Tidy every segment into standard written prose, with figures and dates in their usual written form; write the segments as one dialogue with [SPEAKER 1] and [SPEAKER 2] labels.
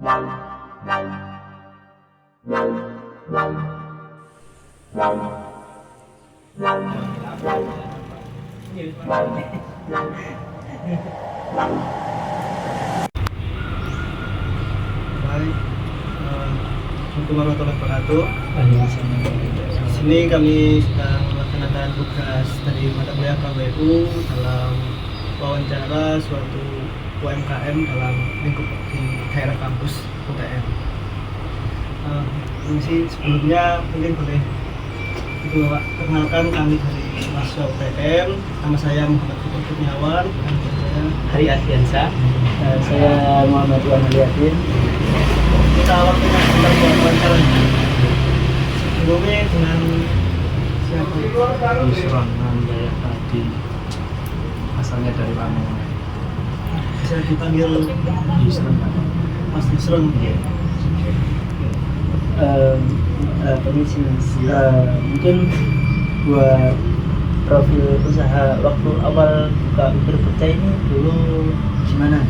[SPEAKER 1] Assalamualaikum warahmatullahi wabarakatuh. Di sini kami sedang melaksanakan tugas dari mata kuliah KWU dalam wawancara suatu UMKM dalam lingkup di daerah kampus UTM. Sebelumnya mungkin boleh itu Pak, perkenalkan kami dari mahasiswa UTM. Nama saya Muhammad Fikri Kurniawan dan saya
[SPEAKER 2] Hari Ardiansa. Saya Muhammad Iwan Aliadin.
[SPEAKER 1] kita waktunya sebentar buat wawancara. Sebelumnya dengan siapa?
[SPEAKER 2] Yusron Nandaya tadi, asalnya dari Lamongan.
[SPEAKER 1] Bisa dipanggil
[SPEAKER 2] Yusron.
[SPEAKER 1] Mas Yusron.
[SPEAKER 2] Permisi Mas. Mungkin buat profil usaha waktu awal buka Uber Pecah ini dulu gimana?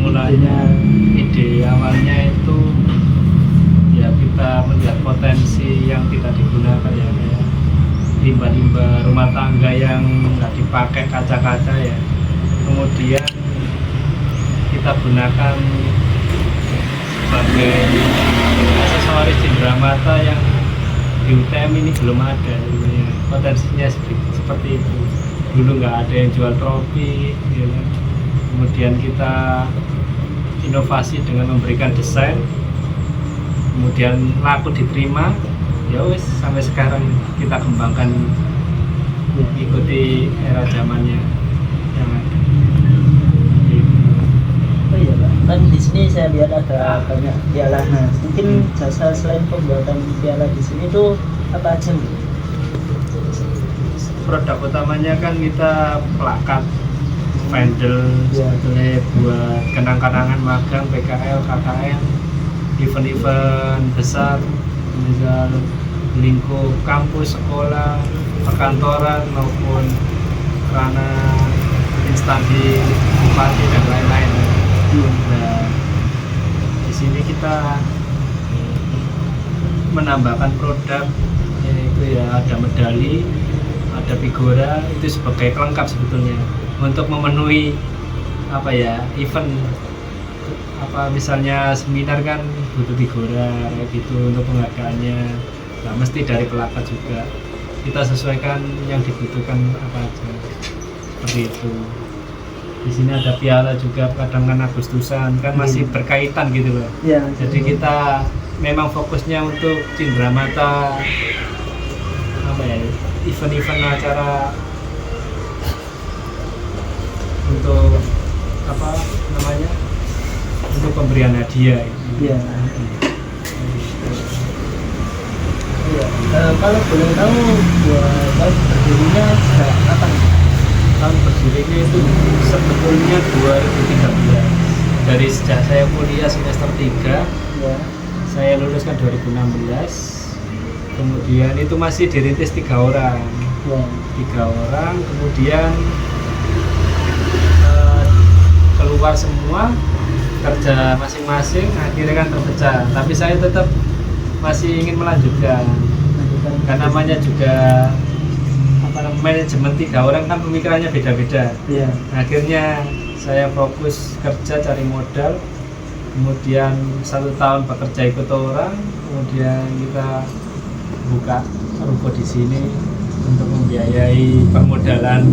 [SPEAKER 3] Mulanya ide awalnya itu ya kita melihat potensi yang tidak digunakan ya, kayak limbah-limbah rumah tangga yang nggak dipakai kaca-kaca ya, kemudian kita gunakan sebagai aksesoris cindera mata yang di UTM ini belum ada ya. Potensinya seperti itu. Dulu nggak ada yang jual trofi ya. Kemudian kita inovasi dengan memberikan desain, kemudian laku diterima, ya wis sampai sekarang kita kembangkan ikuti era zamannya yang ada.
[SPEAKER 2] Oh iya Pak, kan di sini saya lihat ada banyak piala. Nah, mungkin jasa selain pembuatan piala di sini tuh apa aja?
[SPEAKER 3] Produk utamanya kan kita plakat, spandel, sebetulnya buat kenang-kenangan magang, PKL, KKN, event-event besar, misal lingkup kampus, sekolah, perkantoran maupun karena instansi bupati dan lain-lain. Nah, di sini kita menambahkan produk, yaitu ya ada medali, ada figura, itu sebagai pelengkap sebetulnya untuk memenuhi apa ya, event apa misalnya seminar kan butuh figura kayak gitu untuk penghargaannya. Nah, mesti dari pelakat juga kita sesuaikan yang dibutuhkan apa aja, seperti itu. Di sini ada piala juga, kadang kan Agustusan kan masih berkaitan gitu loh
[SPEAKER 2] Ya,
[SPEAKER 3] jadi kita memang fokusnya untuk cindera mata apa ya, event-event acara untuk apa namanya, untuk pemberian hadiah.
[SPEAKER 2] Iya. Iya. Kalau boleh tahu buat tahun berdirinya sejak kapan?
[SPEAKER 3] Tahun berdirinya itu sebetulnya 2013, dari sejak saya kuliah semester 3,
[SPEAKER 2] Ya.
[SPEAKER 3] saya lulus kan 2016, kemudian itu masih dirintis 3 orang,
[SPEAKER 2] Ya.
[SPEAKER 3] kemudian keluar semua kerja masing-masing, akhirnya kan terpecah. Tapi saya tetap masih ingin melanjutkan, karena namanya juga apa, manajemen 3 orang kan pemikirannya beda-beda.
[SPEAKER 2] Iya.
[SPEAKER 3] Akhirnya saya fokus kerja cari modal, kemudian 1 tahun bekerja ikut orang, kemudian kita buka ruko di sini untuk membiayai permodalan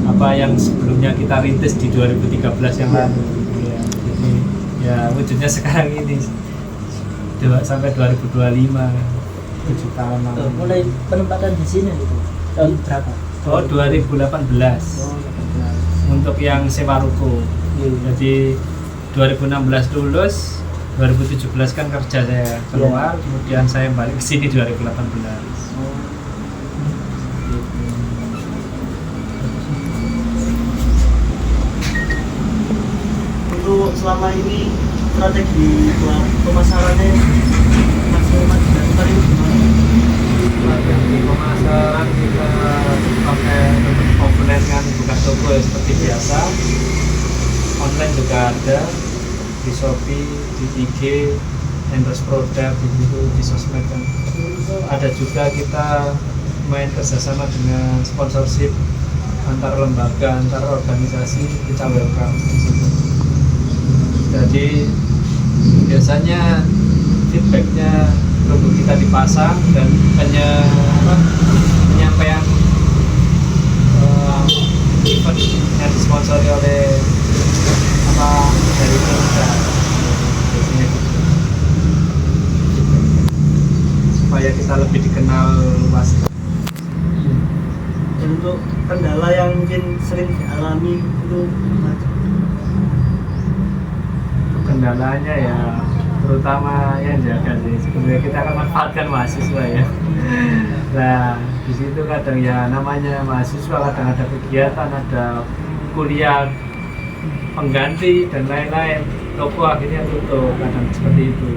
[SPEAKER 3] apa yang sebelumnya kita rintis di 2013 yang lalu. Ya, jadi ya wujudnya sekarang ini sampai 2025, 7 tahun lalu.
[SPEAKER 2] Mulai penempatan di sini itu tahun berapa?
[SPEAKER 3] Oh, 2018 untuk yang sewa ruko. Jadi 2016 lulus, 2017 kan kerja saya keluar, kemudian saya balik ke sini 2018.
[SPEAKER 1] Untuk selama ini strategi buat pemasarannya maksimal dilakukan ini gimana?
[SPEAKER 3] Di pemasaran kita pakai komponen kan, bukan toko ya, seperti biasa. Online juga ada, di Shopee, di IG, endorse produk gitu di sosmed kan. Ada juga kita main kerjasama dengan sponsorship antar lembaga, antar organisasi, kita welcome di situ. Jadi biasanya feedbacknya logo kita dipasang dan penyampaian event yang disponsori oleh dari kita biasanya gitu. Supaya kita lebih dikenal luas.
[SPEAKER 1] Dan untuk kendala yang mungkin sering dialami itu apa aja?
[SPEAKER 3] Kendalanya ya terutama yang jaga sih, sebenarnya kita akan manfaatkan mahasiswa ya. Nah di situ kadang ya namanya mahasiswa kadang ada kegiatan, ada kuliah pengganti dan lain-lain, toko akhirnya tutup, kadang seperti itu.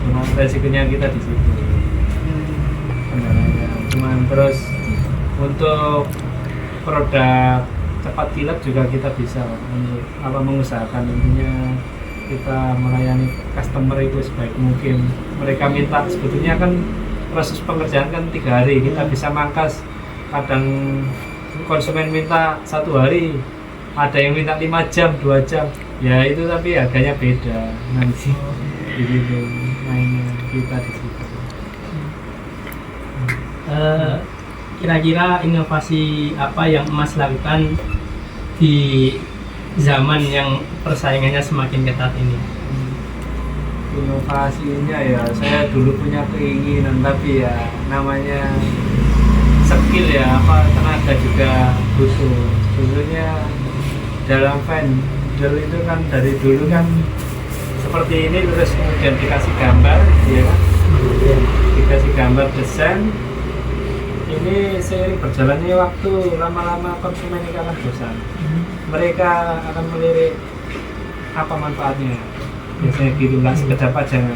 [SPEAKER 3] Cuma resikonya kita di situ kendalanya. Cuman terus untuk produk cepat kilat juga kita bisa mengusahakan, intinya kita melayani customer itu sebaik mungkin. Mereka minta, sebetulnya kan proses pengerjaan kan 3 hari, kita bisa mangkas. Kadang konsumen minta 1 hari, ada yang minta 5 jam, 2 jam ya itu, tapi harganya beda nanti begitu mainnya kita di situ.
[SPEAKER 4] Kira-kira inovasi apa yang Mas lakukan di zaman yang persaingannya semakin ketat ini?
[SPEAKER 3] Inovasinya ya saya dulu punya keinginan, tapi ya namanya skill ya, tenaga juga butuh. Dulunya dalam vendor itu kan dari dulu kan seperti ini, terus kemudian dikasih gambar ya kan, dikasih gambar desain. Ini seiring berjalannya waktu, lama-lama konsumen ini akan bosan. Mereka akan melirik apa manfaatnya, biasanya gitu, nggak sekedar pajangan.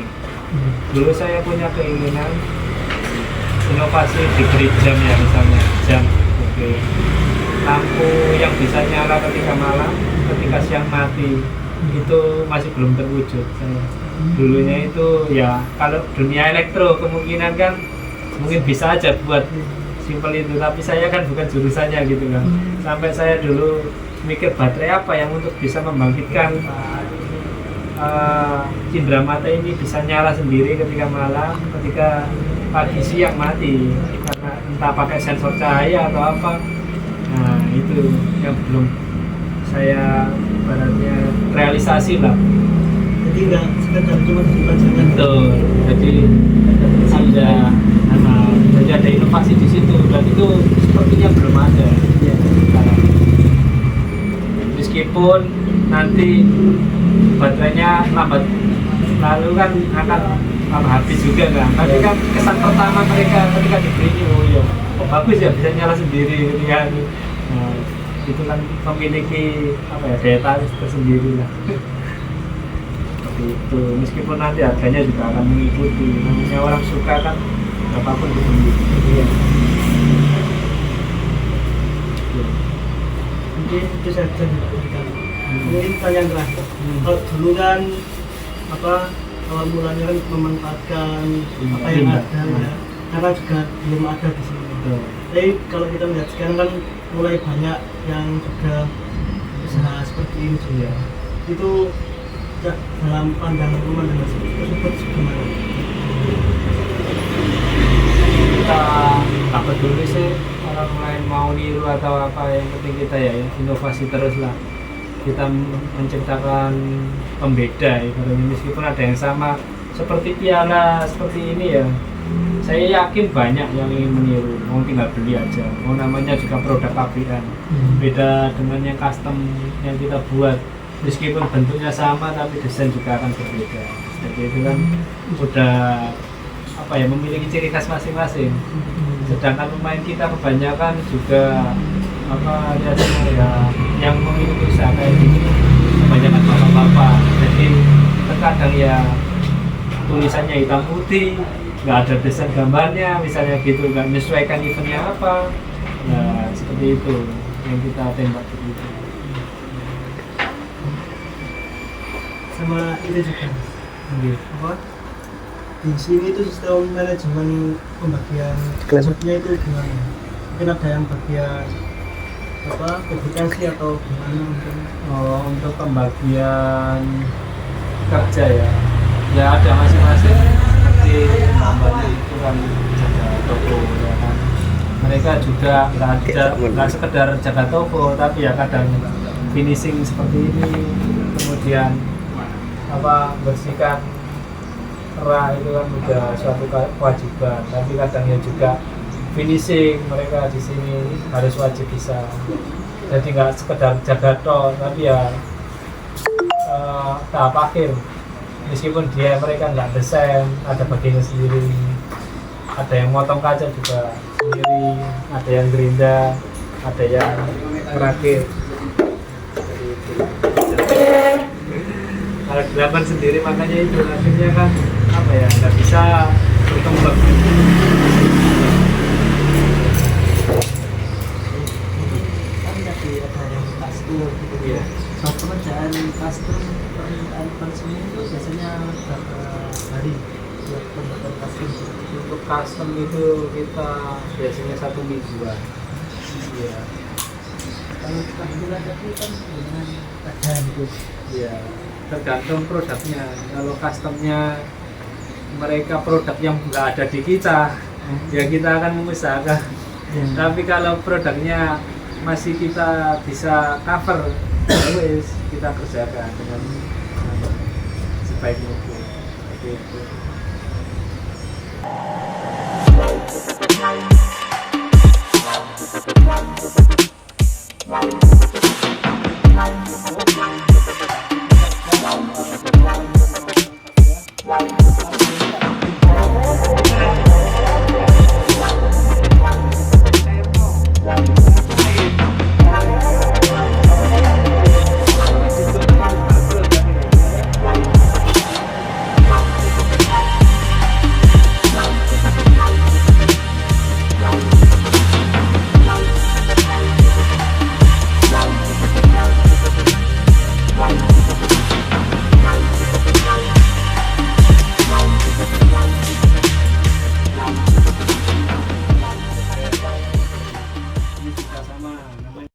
[SPEAKER 3] Dulu saya punya keinginan inovasi diberi jam ya, misalnya jam lampu yang bisa nyala ketika malam, ketika siang mati, itu masih belum terwujud. Saya dulunya itu ya, kalau dunia elektro kemungkinan kan mungkin bisa aja buat simpel itu, tapi saya kan bukan jurusannya gitu kan. Sampai saya dulu mikir baterai apa yang untuk bisa membangkitkan cindera mata ini bisa nyala sendiri ketika malam, ketika pagi siang mati, karena entah pakai sensor cahaya atau apa. Nah itu yang belum saya ibaratnya realisasi lah.
[SPEAKER 1] Jadi nggak sekedar cuma jadi pajangan.
[SPEAKER 3] Betul. Jadi ada inovasi di situ, dan itu sepertinya belum ada ya sekarang. Meskipun nanti baterainya lambat lalu kan akan habis juga kan, tapi kan kesan pertama mereka ketika dibeli ini, oh ya bagus ya, bisa nyala sendiri gitu kan. Nah, itu kan memiliki daya tarik tersendiri lah. Seperti itu, meskipun nanti harganya juga akan mengikuti, namanya orang suka kan apapun dibeli.
[SPEAKER 1] Mungkin itu saja. Mungkin pertanyaan terakhir. Kalau dulu kan awal mulanya kan memanfaatkan apa yang ada ya, karena juga belum ada di sini. Tapi kalau kita melihat sekarang kan mulai banyak yang juga usaha seperti ini juga. Itu dalam pandangan Mas tersebut gimana?
[SPEAKER 3] Kita tak peduli sih orang lain mau niru atau apa, yang penting kita ya inovasi terus lah. Kita menciptakan pembeda ya, meskipun ada yang sama seperti piala seperti ini ya, saya yakin banyak yang ingin meniru, mau tinggal beli aja. Mau namanya juga produk pabrikan, beda dengan yang custom yang kita buat, meskipun bentuknya sama tapi desain juga akan berbeda. Jadi itu kan udah memiliki ciri khas masing-masing. Sedangkan pemain kita kebanyakan juga yang memiliki usaha kayak gini kebanyakan bapak-bapak. Jadi terkadang ya tulisannya hitam putih, nggak ada desain gambarnya misalnya gitu, nggak menyesuaikan eventnya apa. Nah seperti itu yang kita tembak begitu.
[SPEAKER 1] sama itu juga
[SPEAKER 3] Iya.
[SPEAKER 1] apa di sini itu sistem manajemen pembagian kelasnya itu gimana? Mungkin ada yang bagian apa publikasi atau gimana mungkin?
[SPEAKER 3] Oh, untuk pembagian kerja ya ada masing-masing seperti namanya itu kan jaga toko ya kan. Mereka juga nggak sekedar jaga toko tapi ya kadang finishing seperti ini, kemudian apa bersihkan rak itu kan udah suatu kewajiban, tapi kadang ya juga finishing mereka di sini harus wajib bisa. Jadi nggak sekedar jaga toh, tapi ya tahap akhir. Meskipun mereka nggak desain, ada bagiannya sendiri. Ada yang motong kaca juga sendiri, ada yang gerinda, ada yang merakit. Seperti itu. Kalau dilakukan sendiri makanya itu akhirnya kan apa ya nggak bisa berkembang.
[SPEAKER 2] Kan tadi ada yang custom gitu
[SPEAKER 3] Iya.
[SPEAKER 2] Kalau pekerjaan custom permintaan konsumen itu biasanya berapa hari buat pembuatan custom seperti itu?
[SPEAKER 3] Untuk custom itu kita biasanya 1 mingguan. Iya.
[SPEAKER 2] Kalau tampilan tadi kan dengan badan gitu.
[SPEAKER 3] Iya. Tergantung produknya. Kalau customnya mereka produk yang nggak ada di kita, ya kita akan mengusahakan. Tapi kalau produknya masih kita bisa cover, ya wes kita kerjakan dengan sebaik mungkin. Seperti itu.